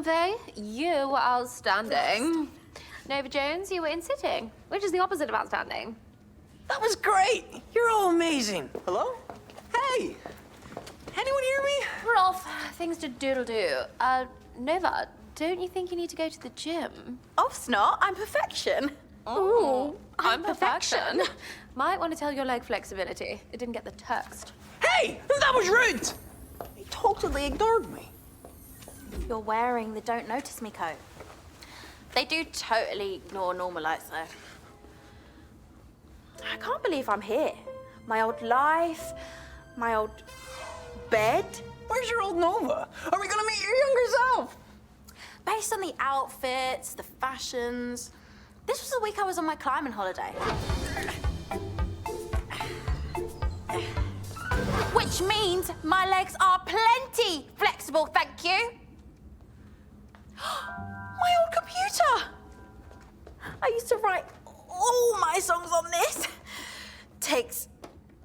Confe, you were outstanding. Nova Jones, you were in sitting, which is the opposite of outstanding. That was great. You're all amazing. Hello? Hey. Anyone hear me? Rolf, things to doodle-do. Nova, don't you think you need to go to the gym? Off's not. I'm perfection. Ooh, I'm perfection. Might want to tell your leg flexibility. It didn't get the text. Hey, that was rude. He totally ignored me. You're wearing the Don't Notice Me coat. They do totally ignore normal lights, though. I can't believe I'm here. My old life, my old bed. Where's your old Nova? Are we gonna meet your younger self? Based on the outfits, the fashions. This was the week I was on my climbing holiday. Which means my legs are plenty flexible, thank you. My old computer. I used to write all my songs on this. Takes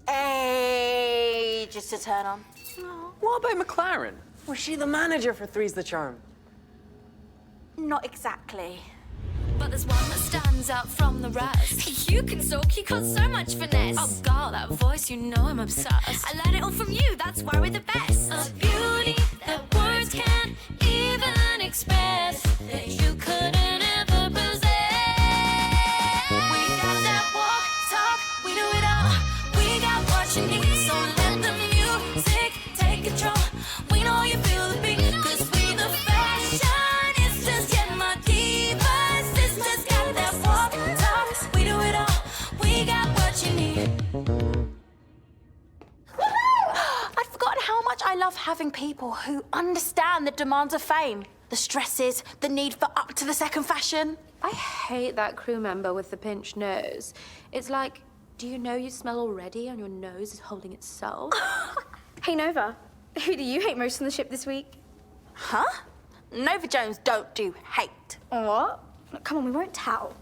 ages to turn on. What about McLaren? Was she the manager for Three's the Charm? Not exactly. But there's one that stands out from the rest. You can talk, you got so much finesse. Oh, girl, that voice, you know I'm obsessed. I learned it all from you, that's why we're the best. A beauty that words can't even express, that you couldn't ever possess. We got that walk, talk, we do it all. We got what you need, so let the music take control. We know you feel the beat, 'cause we the fashionistas, yeah, my divas. Sisters got that walk, talk, we do it all. We got what you need. I'd forgotten how much I love having people who understand the demands of fame, the stresses, the need for up to the second fashion. I hate that crew member with the pinched nose. It's like, do you know you smell already and your nose is holding itself? Hey, Nova, who do you hate most on the ship this week? Huh? Nova Jones don't do hate. What? Come on, we won't tell.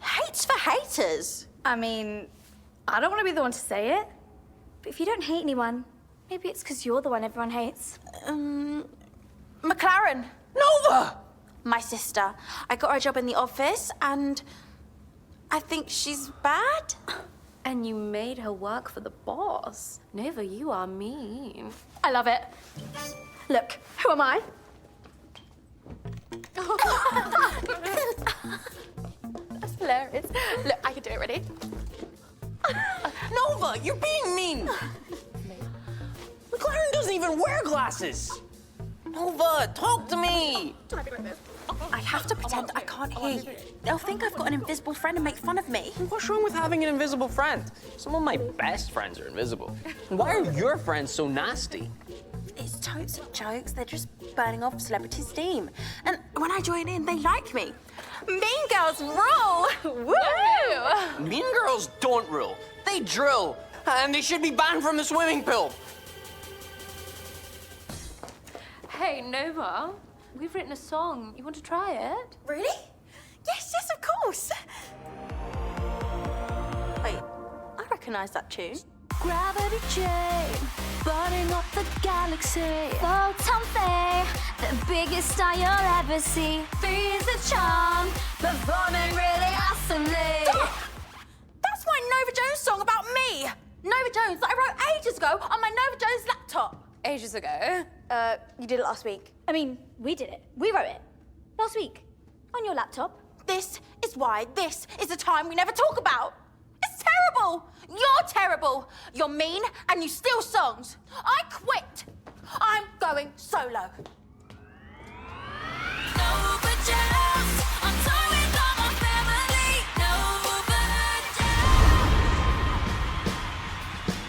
Hate's for haters. I mean, I don't want to be the one to say it, but if you don't hate anyone, maybe it's because you're the one everyone hates. McLaren. Nova! My sister. I got her a job in the office, and I think she's bad. And you made her work for the boss. Nova, you are mean. I love it. Look, who am I? That's hilarious. Look, I can do it, ready? Nova, you're being mean. McLaren doesn't even wear glasses. Nova, talk to me. I have to pretend I can't hear you. They'll think I've got an invisible friend and make fun of me. What's wrong with having an invisible friend? Some of my best friends are invisible. Why are your friends so nasty? It's totes of jokes. They're just burning off celebrity steam. And when I join in, they like me. Mean girls rule! Woo! Mean girls don't rule. They drill. And they should be banned from the swimming pool. Hey, Nova, we've written a song. You want to try it? Really? Yes, yes, of course. Wait, I recognise that tune. Gravity chain, burning up the galaxy. Photon Faye, the biggest star you'll ever see. Three's the charm, performing really awesomely. Stop! That's my Nova Jones song about me. Nova Jones that I wrote ages ago on my Nova Jones laptop. Ages ago. You did it last week. I mean, we did it. We wrote it. Last week. On your laptop. This is why this is a time we never talk about. It's terrible. You're terrible. You're mean and you steal songs. I quit. I'm going solo. Nova Jones, I'm torn with all my family. Nova Jones.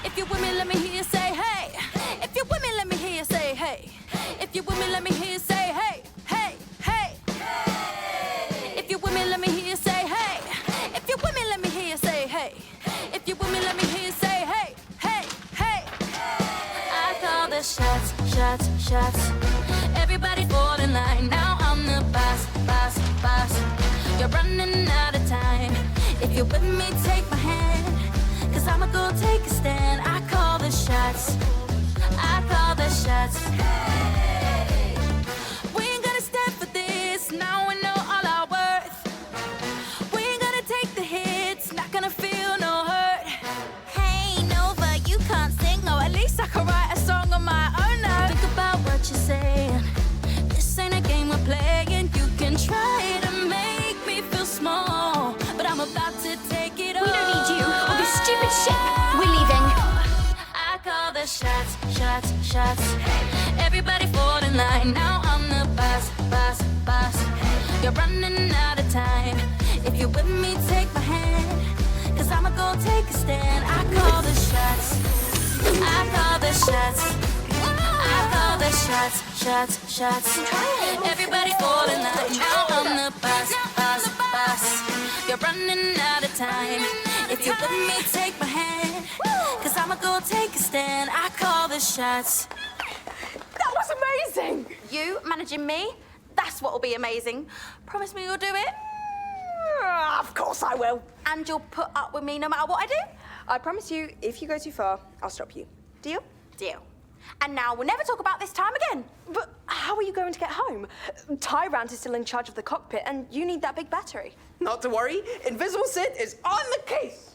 If you're with me, let me hear you say hey. If you're with me, let me hear you say hey. If you're with me, let me hear you say hey, hey, hey. If you're with me, let me hear you say hey. If you're with me, let me hear you say hey. If you're with me, let me hear you say hey, hey, hey. I call the shots, shots, shots. Everybody fall in line. Now I'm the boss, boss, boss. You're running out of time. If you're with me, take my hand. 'Cause I'ma go take a stand. I call the shots. I call the shots. Hey. We ain't shots. Everybody fall in line, now I'm the boss, boss, boss. You're running out of time. If you're with me, take my hand, 'cause I'ma go take a stand. I call the shots, I call the shots, I call the shots, shots, shots. Everybody fall in line, now I'm the boss, boss, boss. You're running out of time. If you're with me, take my hand, 'cause I'ma go take a stand. I call the shots. That was amazing! You managing me? That's what'll be amazing. Promise me you'll do it? Of course I will. And you'll put up with me no matter what I do? I promise you, if you go too far, I'll stop you. Deal? Deal. And now we'll never talk about this time again. But how are you going to get home? Tyrant is still in charge of the cockpit, and you need that big battery. Not to worry, Invisible Sid is on the case.